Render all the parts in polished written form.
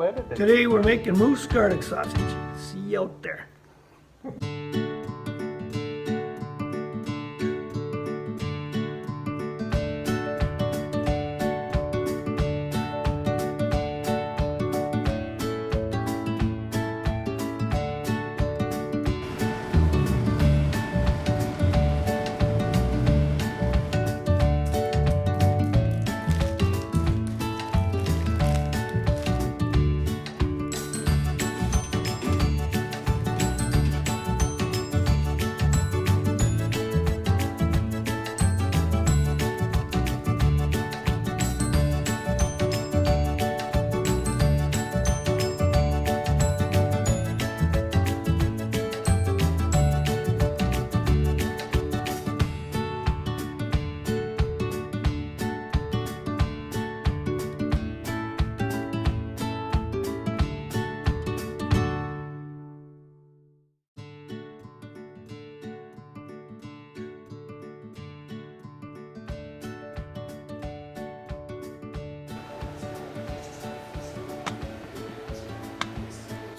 Today we're making moose garlic sausage. See you out there.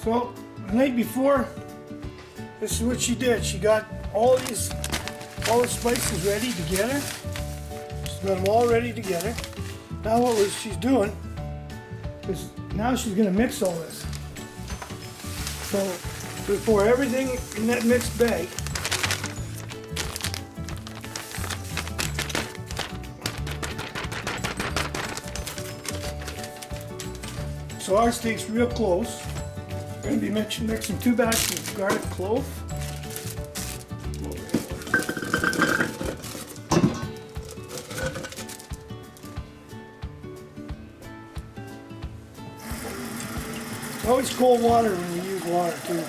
So the night before, this is what she did. She got all the spices ready together. She's got them all ready together. Now she's doing is now she's gonna mix all this. So we pour everything in that mixed bag. So ours takes real close. We're going to be mixing 2 batches of garlic clove. Always cold water when you use water too.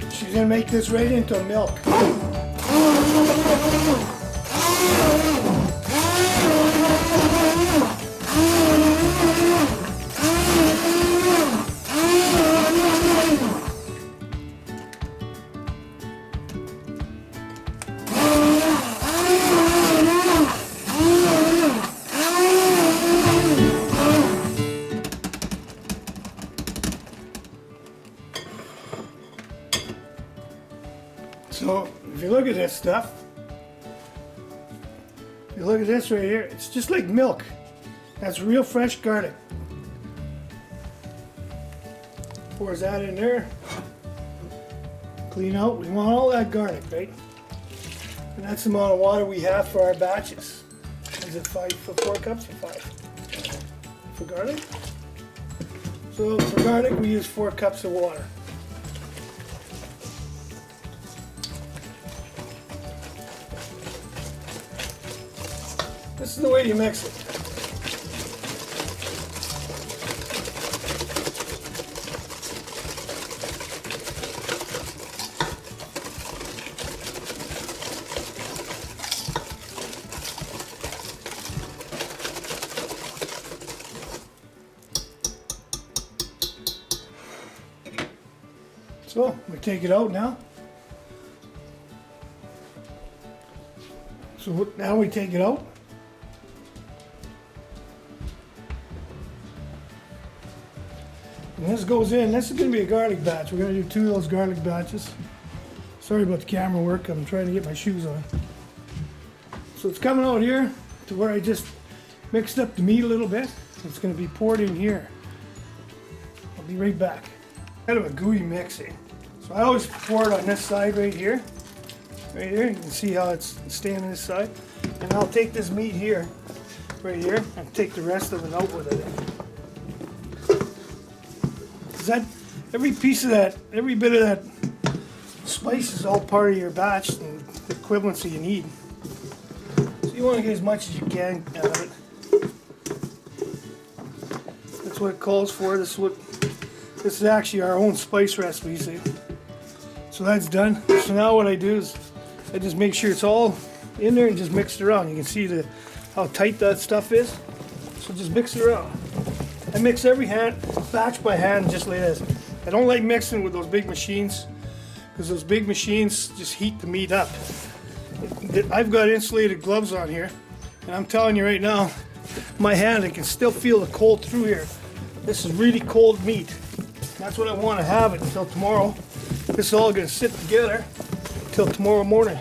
She's going to make this right into milk. So if you look at this stuff, if you look at this right here, it's just like milk. That's real fresh garlic. Pours that in there. Clean out. We want all that garlic, right? And that's the amount of water we have for our batches. Is it 4 cups or 5? For garlic? So for garlic we use 4 cups of water. This is the way you mix it. So we take it out now. So now we take it out. And this goes in. This is going to be a garlic batch. We're going to do 2 of those garlic batches. Sorry about the camera work. I'm trying to get my shoes on. So it's coming out here to where I just mixed up the meat a little bit. It's going to be poured in here. I'll be right back. Kind of a gooey mixing. So I always pour it on this side right here. Right here. You can see how it's staying on this side. And I'll take this meat here, right here, and take the rest of it out with it. That every piece of that, every bit of that spice is all part of your batch and the equivalency you need. So You want to get as much as you can out of it. That's what it calls for. This is actually our own spice recipe, see? So that's done. So now what I do is I just make sure it's all in there and just mix it around. You can see how tight that stuff is. So just mix it around. I mix every batch by hand just like this. I don't like mixing with those big machines because those big machines just heat the meat up. I've got insulated gloves on here, and I'm telling you right now, my hand, I can still feel the cold through here. This is really cold meat. That's what I want to have it until tomorrow. This is all going to sit together until tomorrow morning.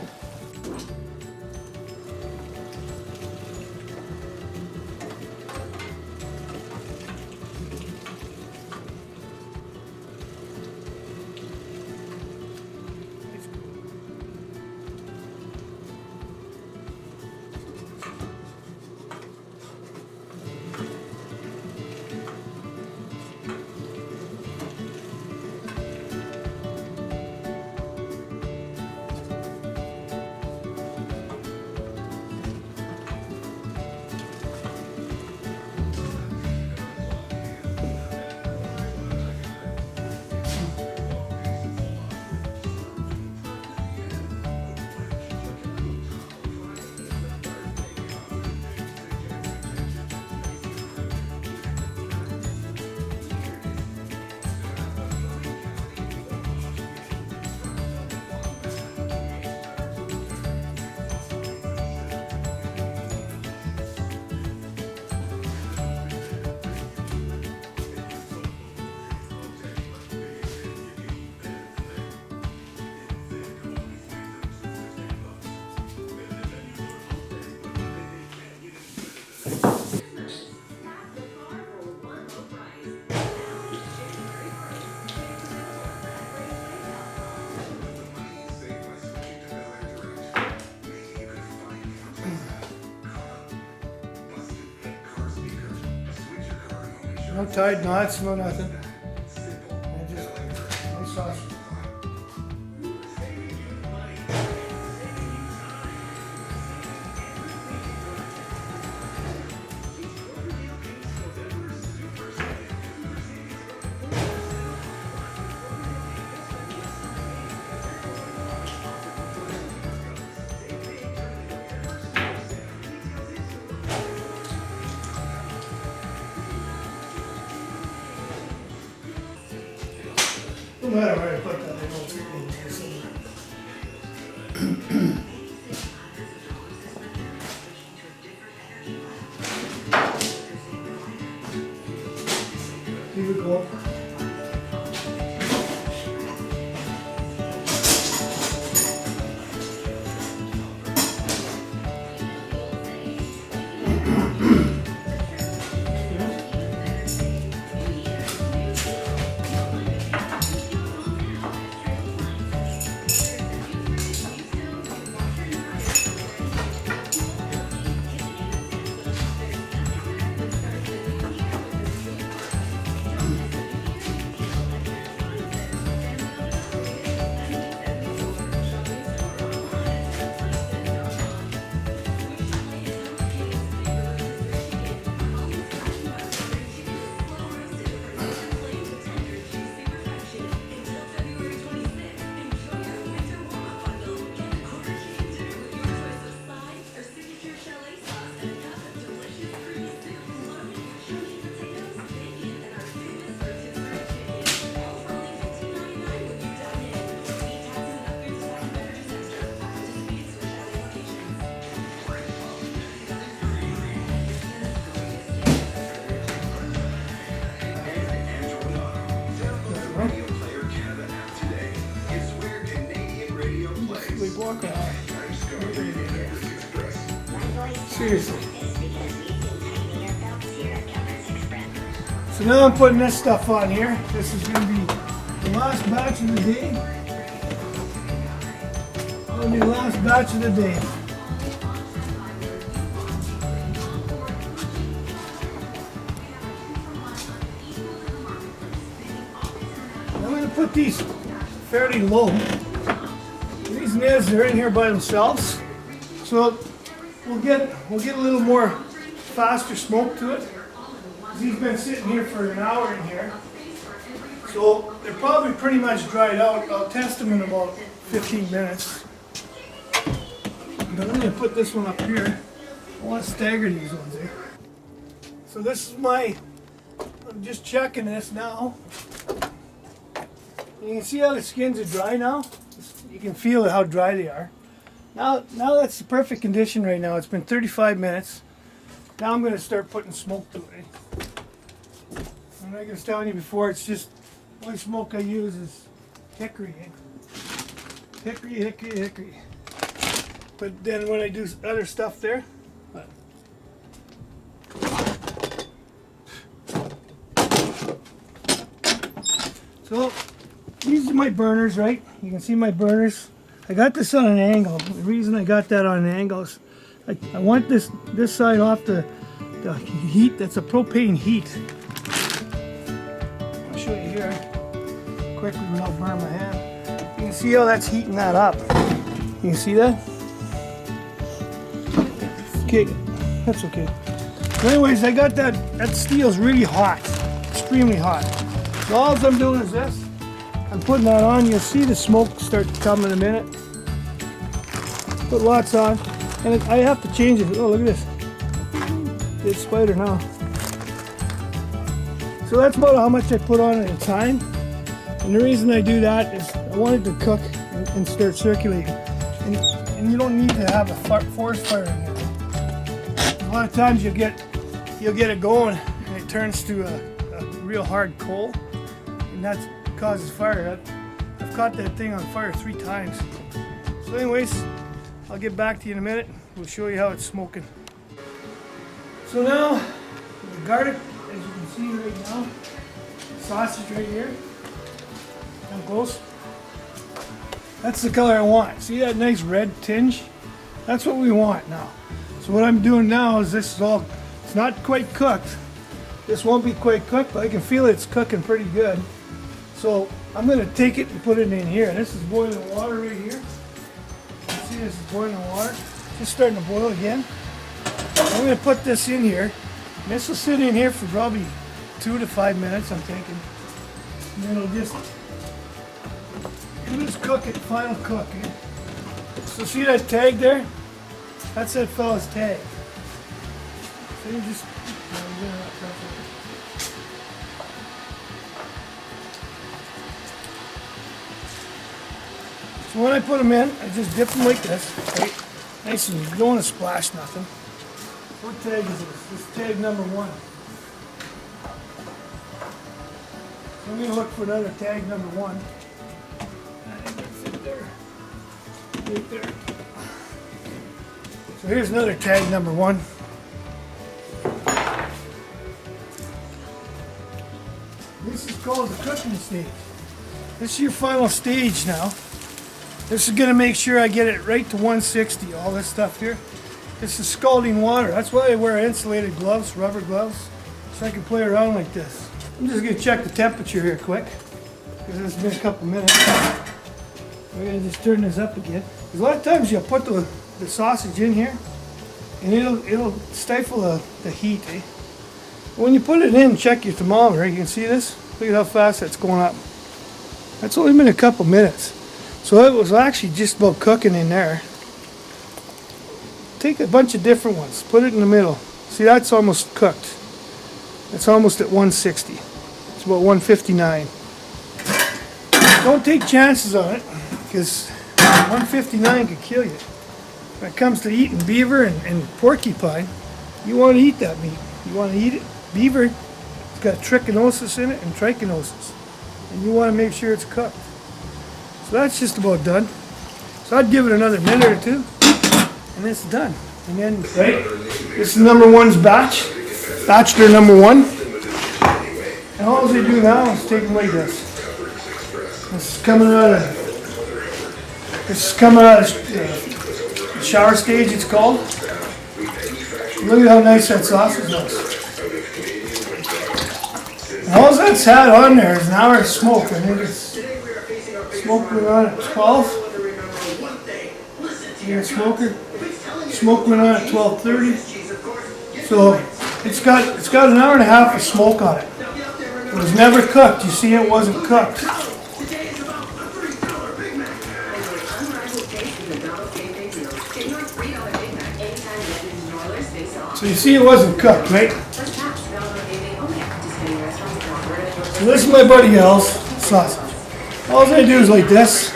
No tied knots, no nothing. Nice sausage. No matter where I put that, I don't really taste it. Here we go. Walk out. Seriously. So now I'm putting this stuff on here. This is going to be the last batch of the day. That'll be the last batch of the day. I'm going to put these fairly low. The reason is they're in here by themselves, so we'll get a little more faster smoke to it. He's been sitting here for an hour in here. So they're probably pretty much dried out. I'll test them in about 15 minutes. But I'm going to put this one up here. I want to stagger these ones here. So this is I'm just checking this now. You can see how the skins are dry now. You can feel how dry they are. Now that's the perfect condition right now. It's been 35 minutes. Now I'm going to start putting smoke to it. And like I was telling you before, it's just, the only smoke I use is hickory. Hickory. But then when I do other stuff there, so these are my burners, right? You can see my burners. I got this on an angle. The reason I got that on an angle is I want this side off the heat. That's a propane heat. I'll show you here quickly without burning my hand. You can see how that's heating that up. You can see that? Okay, that's okay. So anyways, I got that steel's really hot, extremely hot. So all I'm doing is this. I'm putting that on. You'll see the smoke start to come in a minute. Put lots on. And I have to change it. Oh, look at this. It's spider now. So that's about how much I put on at a time. And the reason I do that is I want it to cook and start circulating. And you don't need to have a forest fire in here. A lot of times you'll get it going and it turns to a real hard coal. And that causes fire. I've caught that thing on fire 3 times. So anyways, I'll get back to you in a minute. We'll show you how it's smoking. So now, the garlic, as you can see right now, sausage right here. Come close. That's the color I want. See that nice red tinge? That's what we want now. So what I'm doing now is it's not quite cooked. This won't be quite cooked, but I can feel it's cooking pretty good. So I'm going to take it and put it in here. This is boiling water right here. See, this is boiling water. Just starting to boil again. I'm going to put this in here. And this will sit in here for probably 2 to 5 minutes, I'm thinking. And then it'll just cook it, final cook. Eh? So see that tag there? That's that fella's tag. So you just... So when I put them in, I just dip them like this, right? Nice and you don't want to splash nothing. What tag is this? This is tag number 1. So I'm going to look for another tag number 1. I think that's it there. Right there. So here's another tag number 1. This is called the cooking stage. This is your final stage now. This is going to make sure I get it right to 160, all this stuff here. This is scalding water. That's why I wear insulated gloves, rubber gloves, so I can play around like this. I'm just going to check the temperature here quick, because it's been a couple minutes. We're going to just turn this up again. Because a lot of times you'll put the sausage in here, and it'll stifle the heat. Eh? When you put it in, check your thermometer. You can see this? Look at how fast that's going up. That's only been a couple minutes. So it was actually just about cooking in there. Take a bunch of different ones, put it in the middle. See, that's almost cooked. It's almost at 160. It's about 159. Don't take chances on it, because 159 could kill you. When it comes to eating beaver and porcupine, you want to eat that meat. You want to eat it. Beaver, it's got trichinosis in it and trichinosis. And you want to make sure it's cooked. So that's just about done. So I'd give it another minute or 2, and it's done. And then, right, this is number 1's batch. Bachelor number 1. And all they do now is take them like this. This is coming out of the shower stage, it's called. Look at how nice that sausage looks. And all that's had on there is an hour of smoke. I think it's smoked around at 12. You got a smoker? Smoke went on at 12:30. So it's got an hour and a half of smoke on it. It was never cooked. You see, it wasn't cooked. So you see, it wasn't cooked, right? So this is my buddy Al's sausage. All I do is like this.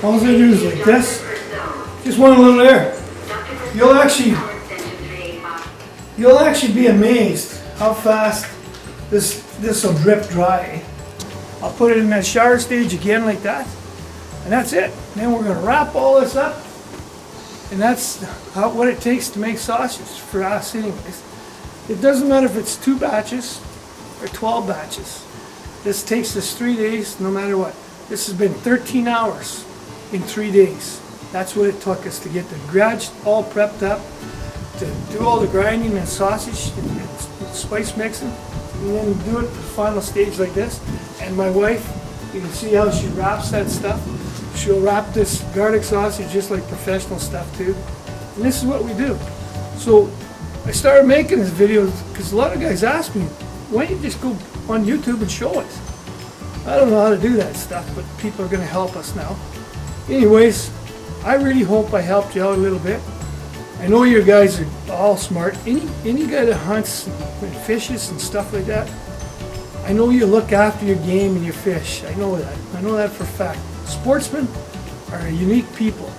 All I do is like this. Just one little air. You'll actually be amazed how fast this will drip dry. I'll put it in that shower stage again like that, and that's it. And then we're gonna wrap all this up, and that's what it takes to make sausage for us anyways. It doesn't matter if it's 2 batches or 12 batches. This takes us 3 days no matter what. This has been 13 hours in 3 days. That's what it took us to get the garage all prepped up, to do all the grinding and sausage and spice mixing, and then do it the final stage like this. And my wife, you can see how she wraps that stuff. She'll wrap this garlic sausage just like professional stuff too. And this is what we do. So I started making this video because a lot of guys ask me, why don't you just go on YouTube and show us? I don't know how to do that stuff, but people are going to help us now. Anyways, I really hope I helped you out a little bit. I know you guys are all smart. Any guy that hunts and fishes and stuff like that, I know you look after your game and your fish. I know that. I know that for a fact. Sportsmen are unique people.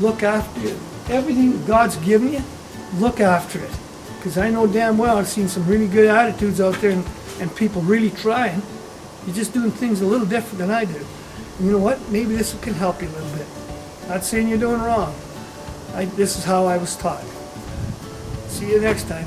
Look after you. Everything God's given you, look after it. Because I know damn well I've seen some really good attitudes out there and people really trying. You're just doing things a little different than I do. And you know what? Maybe this can help you a little bit. Not saying you're doing wrong. This is how I was taught. See you next time.